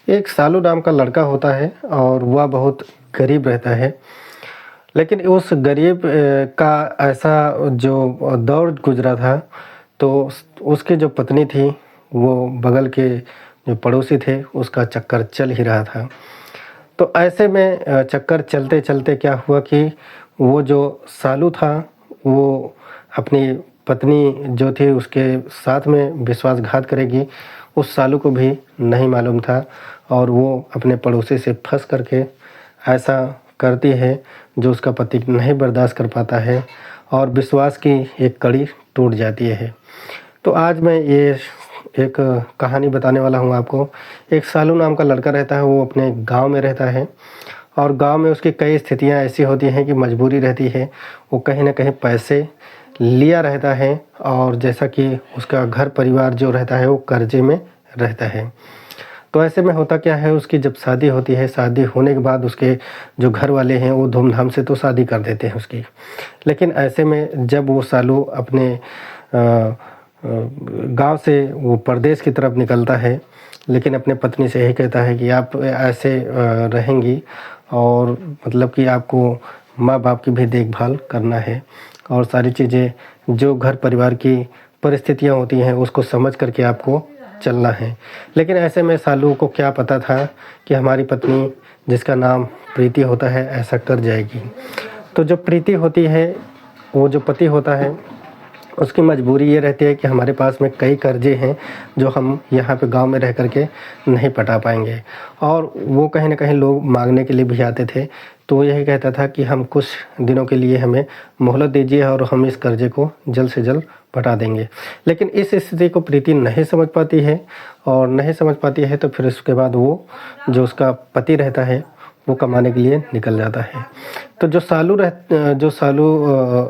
एक सालू नाम का लड़का होता है और वह बहुत गरीब रहता है। लेकिन उस गरीब का ऐसा जो दौर गुज़रा था, तो उसकी जो पत्नी थी, वो बगल के जो पड़ोसी थे, उसका चक्कर चल ही रहा था। तो ऐसे में चक्कर चलते-चलते क्या हुआ कि वो जो सालू था, वो अपनी पत्नी जो थी उसके साथ में विश्वासघात करेगी, उस सालू को भी नहीं मालूम था और वो अपने पड़ोसी से फँस करके ऐसा करती है जो उसका पति नहीं बर्दाश्त कर पाता है और विश्वास की एक कड़ी टूट जाती है। तो आज मैं ये एक कहानी बताने वाला हूँ आपको। एक सालू नाम का लड़का रहता है, वो अपने गाँव में रहता है और गाँव में उसकी कई स्थितियाँ ऐसी होती हैं कि मजबूरी रहती है, वो कहीं न कहीं पैसे लिया रहता है और जैसा कि उसका घर परिवार जो रहता है वो कर्ज़े में रहता है। तो ऐसे में होता क्या है, उसकी जब शादी होती है, शादी होने के बाद उसके जो घर वाले हैं वो धूमधाम से तो शादी कर देते हैं उसकी। लेकिन ऐसे में जब वो सालू अपने गाँव से वो परदेश की तरफ निकलता है, लेकिन अपने पत्नी से यही कहता है कि आप ऐसे रहेंगी और मतलब कि आपको माँ-बाप की भी देखभाल करना है और सारी चीज़ें जो घर परिवार की परिस्थितियाँ होती हैं उसको समझ कर के आपको चलना है। लेकिन ऐसे में सालू को क्या पता था कि हमारी पत्नी जिसका नाम प्रीति होता है ऐसा कर जाएगी। तो जो प्रीति होती है, वो जो पति होता है, उसकी मजबूरी ये रहती है कि हमारे पास में कई कर्ज़े हैं जो हम यहाँ पे गाँव में रह कर के नहीं पटा पाएँगे और वो कहीं न कहीं लोग माँगने के लिए भी आते थे। तो वो यही कहता था कि हम कुछ दिनों के लिए हमें मोहलत दीजिए और हम इस कर्ज़े को जल्द से जल्द पटा देंगे। लेकिन इस स्थिति को प्रीति नहीं समझ पाती है और नहीं समझ पाती है तो फिर उसके बाद वो जो उसका पति रहता है, वो कमाने के लिए निकल जाता है। तो जो सालू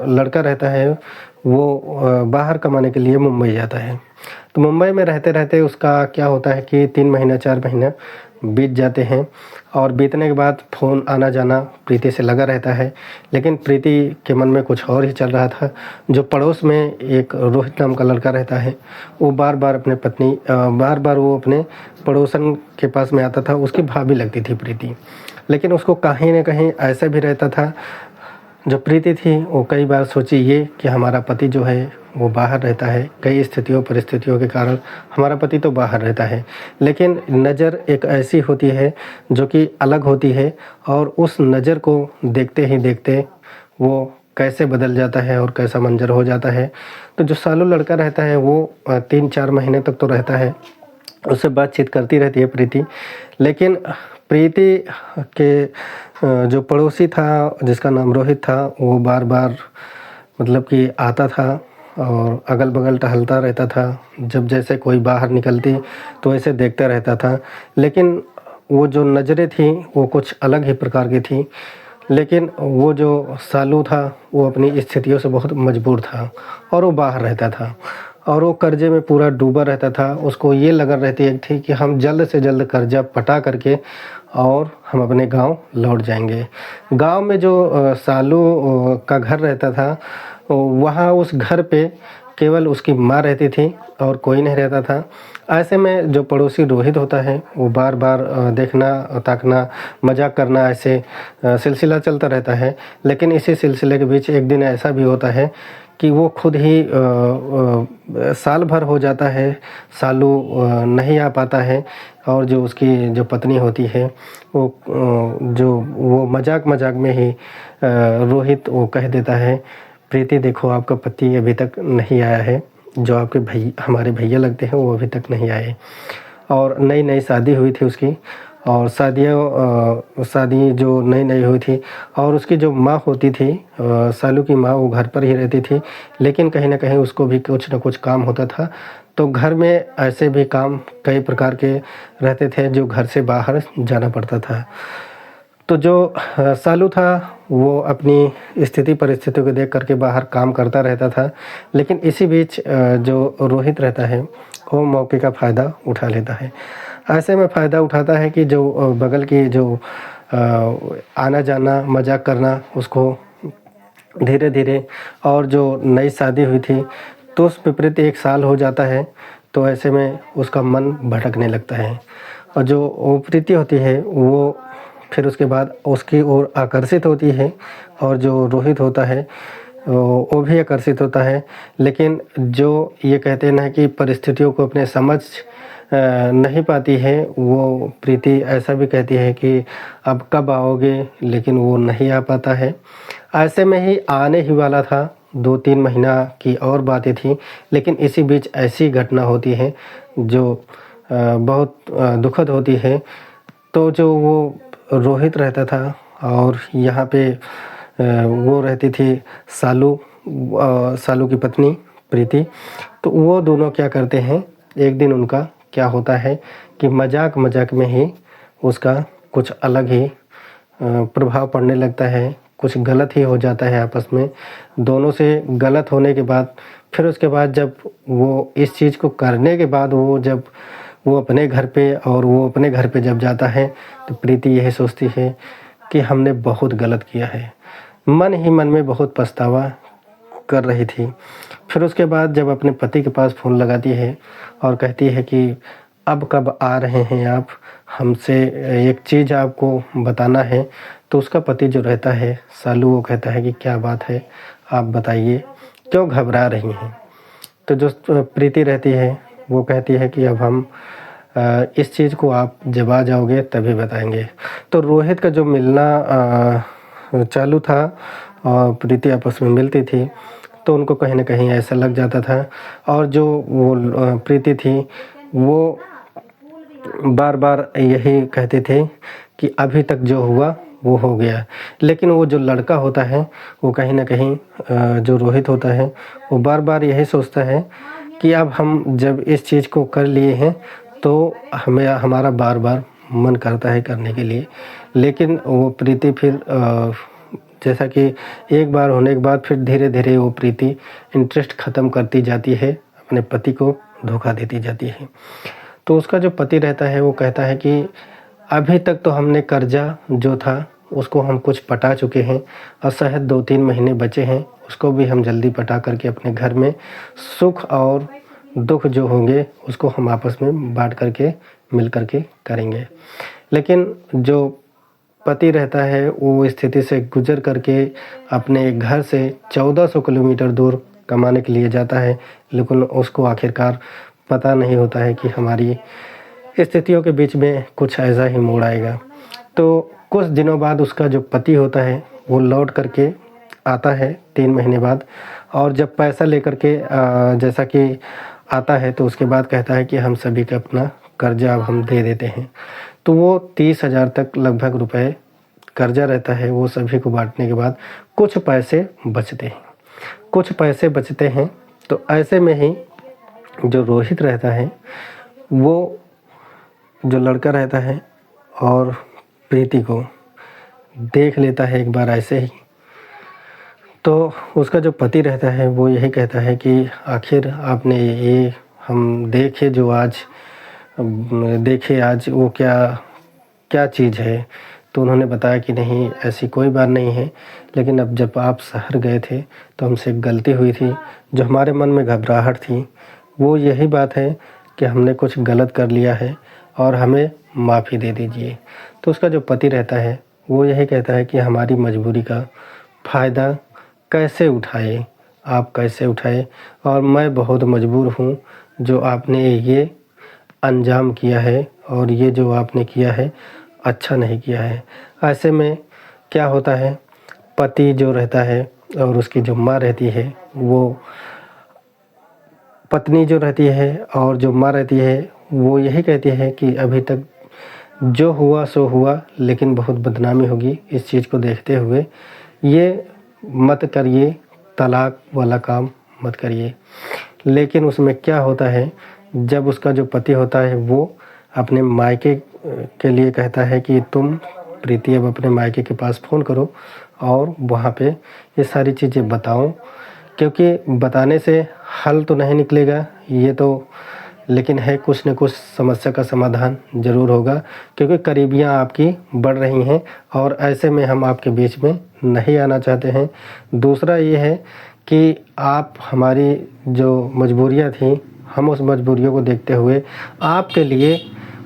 लड़का रहता है, वो बाहर कमाने के लिए मुंबई जाता है। तो मुंबई में रहते-रहते उसका क्या होता है कि 3 महीना 4 महीना बीत जाते हैं और बीतने के बाद फ़ोन आना-जाना प्रीति से लगा रहता है। लेकिन प्रीति के मन में कुछ और ही चल रहा था। जो पड़ोस में एक रोहित नाम का लड़का रहता है, वो बार-बार वो अपने पड़ोसन के पास में आता था, उसकी भाभी लगती थी प्रीति। लेकिन उसको कहीं न कहीं ऐसा भी रहता था, जो प्रीति थी वो कई बार सोची ये कि हमारा पति जो है वो बाहर रहता है, कई स्थितियों परिस्थितियों के कारण हमारा पति तो बाहर रहता है। लेकिन नज़र एक ऐसी होती है जो कि अलग होती है और उस नज़र को देखते ही देखते वो कैसे बदल जाता है और कैसा मंज़र हो जाता है। तो जो सालू लड़का रहता है वो 3-4 महीने तक तो रहता है, उससे बातचीत करती रहती है प्रीति। लेकिन प्रीति के जो पड़ोसी था जिसका नाम रोहित था, वो बार-बार मतलब कि आता था और अगल-बगल टहलता रहता था। जब जैसे कोई बाहर निकलती तो ऐसे देखता रहता था। लेकिन वो जो नज़रें थीं वो कुछ अलग ही प्रकार की थीं। लेकिन वो जो सालू था वो अपनी स्थितियों से बहुत मजबूर था और वो बाहर रहता था और वो कर्ज़े में पूरा डूबा रहता था। उसको ये लगन रहती थी कि हम जल्द से जल्द कर्ज़ा पटा करके और हम अपने गाँव लौट जाएँगे। गाँव में जो सालू का घर रहता था, वहाँ उस घर पे केवल उसकी माँ रहती थी और कोई नहीं रहता था। ऐसे में जो पड़ोसी रोहित होता है, वो बार-बार देखना, ताकना, मज़ाक करना ऐसे सिलसिला चलता रहता है। लेकिन इसी सिलसिले के बीच एक दिन ऐसा भी होता है कि वो खुद ही साल भर हो जाता है, सालू नहीं आ पाता है और जो उसकी जो पत्नी होती है, वो मज़ाक-मज़ाक में ही रोहित वो कह देता है, प्रीति देखो आपका पति अभी तक नहीं आया है, जो आपके हमारे भैया लगते हैं वो अभी तक नहीं आए। और नई-नई शादी हुई थी उसकी और शादी जो नई-नई हुई थी और उसकी जो माँ होती थी, सालू की माँ, वो घर पर ही रहती थी। लेकिन कहीं न कहीं उसको भी कुछ न कुछ काम होता था। तो घर में ऐसे भी काम कई प्रकार के रहते थे जो घर से बाहर जाना पड़ता था। तो जो सालू था वो अपनी स्थिति परिस्थितियों को देख कर के बाहर काम करता रहता था। लेकिन इसी बीच जो रोहित रहता है वो मौके का फ़ायदा उठा लेता है। ऐसे में फ़ायदा उठाता है कि जो बगल की जो आना-जाना, मज़ाक करना उसको धीरे-धीरे और जो नई शादी हुई थी तो उस विपरीत 1 साल हो जाता है। तो ऐसे में उसका मन भटकने लगता है और जो वो प्रीति होती है वो फिर उसके बाद उसकी ओर आकर्षित होती है, और जो रोहित होता है वो भी आकर्षित होता है। लेकिन जो ये कहते हैं ना कि परिस्थितियों को अपने समझ नहीं पाती है, वो प्रीति ऐसा भी कहती है कि अब कब आओगे, लेकिन वो नहीं आ पाता है। ऐसे में ही आने ही वाला था, 2-3 महीना की और बातें थी, लेकिन इसी बीच ऐसी घटना होती है जो बहुत दुखद होती है। तो जो वो रोहित रहता था और यहाँ पे वो रहती थी सालू की पत्नी प्रीति। तो वो दोनों क्या करते हैं, एक दिन उनका क्या होता है कि मजाक मजाक में ही उसका कुछ अलग ही प्रभाव पड़ने लगता है, कुछ गलत ही हो जाता है आपस में। दोनों से गलत होने के बाद फिर उसके बाद जब वो इस चीज़ को करने के बाद जब वो अपने घर पे जब जाता है तो प्रीति यही सोचती है कि हमने बहुत गलत किया है। मन ही मन में बहुत पछतावा कर रही थी। फिर उसके बाद जब अपने पति के पास फ़ोन लगाती है और कहती है कि अब कब आ रहे हैं आप, हमसे एक चीज़ आपको बताना है। तो उसका पति जो रहता है सालू, वो कहता है कि क्या बात है, आप बताइए, क्यों घबरा रही हैं। तो जो प्रीति रहती है वो कहती है कि अब हम इस चीज़ को आप जब आ जाओगे तभी बताएंगे। तो रोहित का जो मिलना चालू था और प्रीति आपस में मिलती थी, तो उनको कहीं ना कहीं ऐसा लग जाता था। और जो वो प्रीति थी वो बार बार यही कहते थे कि अभी तक जो हुआ वो हो गया। लेकिन वो जो लड़का होता है वो कहीं ना कहीं जो रोहित होता है वो बार बार यही सोचता है कि अब हम जब इस चीज़ को कर लिए हैं तो हमारा बार बार मन करता है करने के लिए। लेकिन वो प्रीति फिर जैसा कि एक बार होने के बाद फिर धीरे धीरे वो प्रीति इंटरेस्ट ख़त्म करती जाती है, अपने पति को धोखा देती जाती है। तो उसका जो पति रहता है वो कहता है कि अभी तक तो हमने कर्जा जो था उसको हम कुछ पटा चुके हैं, और शायद 2-3 महीने बचे हैं, उसको भी हम जल्दी पटा करके अपने घर में सुख और दुख जो होंगे उसको हम आपस में बांट करके मिल करके करेंगे। लेकिन जो पति रहता है वो स्थिति से गुजर करके अपने घर से 1400 किलोमीटर दूर कमाने के लिए जाता है। लेकिन उसको आखिरकार पता नहीं होता है कि हमारी स्थितियों के बीच में कुछ ऐसा ही मोड़ आएगा। तो कुछ दिनों बाद उसका जो पति होता है वो लौट करके आता है 3 महीने बाद, और जब पैसा लेकर के जैसा कि आता है तो उसके बाद कहता है कि हम सभी का अपना कर्जा अब हम दे देते हैं। तो वो 30,000 तक लगभग रुपए कर्जा रहता है, वो सभी को बांटने के बाद कुछ पैसे बचते हैं। तो ऐसे में ही जो रोहित रहता है वो जो लड़का रहता है और प्रीति को देख लेता है एक बार ऐसे ही। तो उसका जो पति रहता है वो यही कहता है कि आखिर आपने ये हम देखे आज वो क्या चीज़ है। तो उन्होंने बताया कि नहीं, ऐसी कोई बात नहीं है, लेकिन अब जब आप शहर गए थे तो हमसे एक गलती हुई थी। जो हमारे मन में घबराहट थी वो यही बात है कि हमने कुछ गलत कर लिया है और हमें माफ़ी दे दीजिए। तो उसका जो पति रहता है वो यही कहता है कि हमारी मजबूरी का फ़ायदा आप कैसे उठाए, और मैं बहुत मजबूर हूँ। जो आपने ये अंजाम किया है और ये जो आपने किया है अच्छा नहीं किया है। ऐसे में क्या होता है, पति जो रहता है और उसकी जो माँ रहती है, वो पत्नी जो रहती है और जो माँ रहती है वो यही कहती है कि अभी तक जो हुआ सो हुआ, लेकिन बहुत बदनामी होगी इस चीज़ को देखते हुए, ये मत करिए, तलाक वाला काम मत करिए। लेकिन उसमें क्या होता है, जब उसका जो पति होता है वो अपने मायके के लिए कहता है कि तुम प्रीति अब अपने मायके के पास फ़ोन करो और वहाँ पे ये सारी चीज़ें बताओ, क्योंकि बताने से हल तो नहीं निकलेगा ये तो, लेकिन है कुछ न कुछ समस्या का समाधान ज़रूर होगा, क्योंकि करीबियाँ आपकी बढ़ रही हैं और ऐसे में हम आपके बीच में नहीं आना चाहते हैं। दूसरा ये है कि आप हमारी जो मजबूरियाँ थी, हम उस मजबूरियों को देखते हुए आपके लिए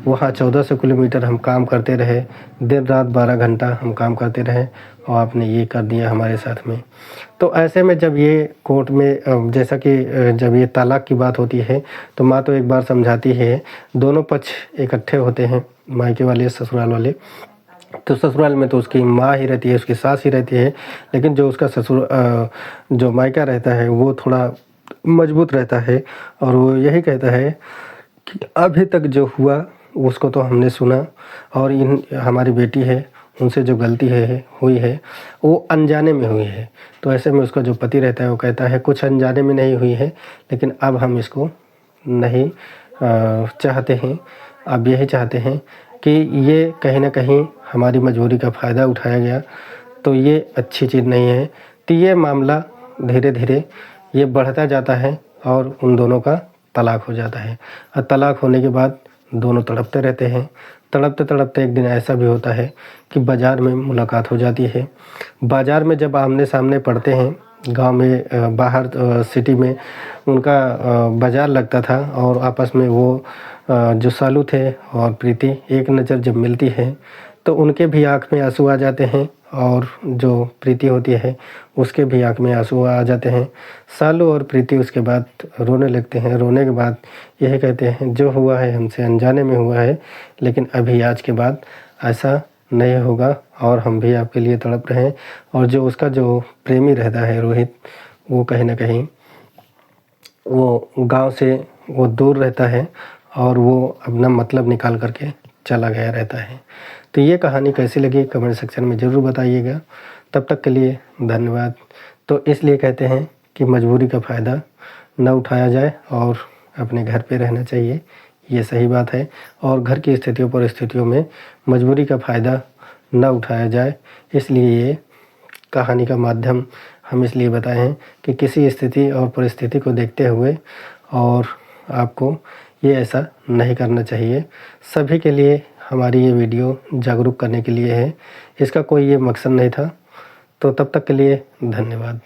वहाँ 1400 किलोमीटर हम काम करते रहे, दिन रात 12 घंटा हम काम करते रहे और आपने ये कर दिया हमारे साथ में। तो ऐसे में जब ये कोर्ट में जैसा कि जब ये तलाक की बात होती है तो माँ तो एक बार समझाती है, दोनों पक्ष इकट्ठे होते हैं, मायके वाले ससुराल वाले। तो ससुराल में तो उसकी माँ ही रहती है, उसकी सास ही रहती है, लेकिन जो उसका जो मायका रहता है वो थोड़ा मजबूत रहता है और वो यही कहता है कि अभी तक जो हुआ उसको तो हमने सुना और इन हमारी बेटी है उनसे जो गलती हुई है वो अनजाने में हुई है। तो ऐसे में उसका जो पति रहता है वो कहता है कुछ अनजाने में नहीं हुई है, लेकिन अब हम इसको नहीं चाहते हैं, अब यही चाहते हैं कि ये कहीं ना कहीं हमारी मजबूरी का फ़ायदा उठाया गया, तो ये अच्छी चीज़ नहीं है। तो ये मामला धीरे धीरे ये बढ़ता जाता है और उन दोनों का तलाक हो जाता है। और तलाक होने के बाद दोनों तड़पते रहते हैं। तड़पते तड़पते एक दिन ऐसा भी होता है कि बाज़ार में मुलाकात हो जाती है। बाज़ार में जब आमने सामने पड़ते हैं, गांव में बाहर सिटी में उनका बाज़ार लगता था और आपस में वो जो सालू थे और प्रीति एक नज़र जब मिलती है तो उनके भी आँख में आंसू आ जाते हैं और जो प्रीति होती है उसके भी आँख में आंसू आ जाते हैं। सालू और प्रीति उसके बाद रोने लगते हैं। रोने के बाद यही कहते हैं जो हुआ है हमसे अनजाने में हुआ है, लेकिन अभी आज के बाद ऐसा नहीं होगा और हम भी आपके लिए तड़प रहे हैं। और जो उसका जो प्रेमी रहता है रोहित, वो कहीं ना कहीं वो गांव से वो दूर रहता है और वो अपना मतलब निकाल करके चला गया रहता है। तो ये कहानी कैसी लगी कमेंट सेक्शन में ज़रूर बताइएगा। तब तक के लिए धन्यवाद। तो इसलिए कहते हैं कि मजबूरी का फ़ायदा न उठाया जाए और अपने घर पे रहना चाहिए, ये सही बात है। और घर की स्थितियों परिस्थितियों में मजबूरी का फ़ायदा न उठाया जाए, इसलिए ये कहानी का माध्यम हम इसलिए बताए हैं कि किसी स्थिति और परिस्थिति को देखते हुए और आपको ये ऐसा नहीं करना चाहिए। सभी के लिए हमारी ये वीडियो जागरूक करने के लिए है, इसका कोई ये मकसद नहीं था। तो तब तक के लिए धन्यवाद।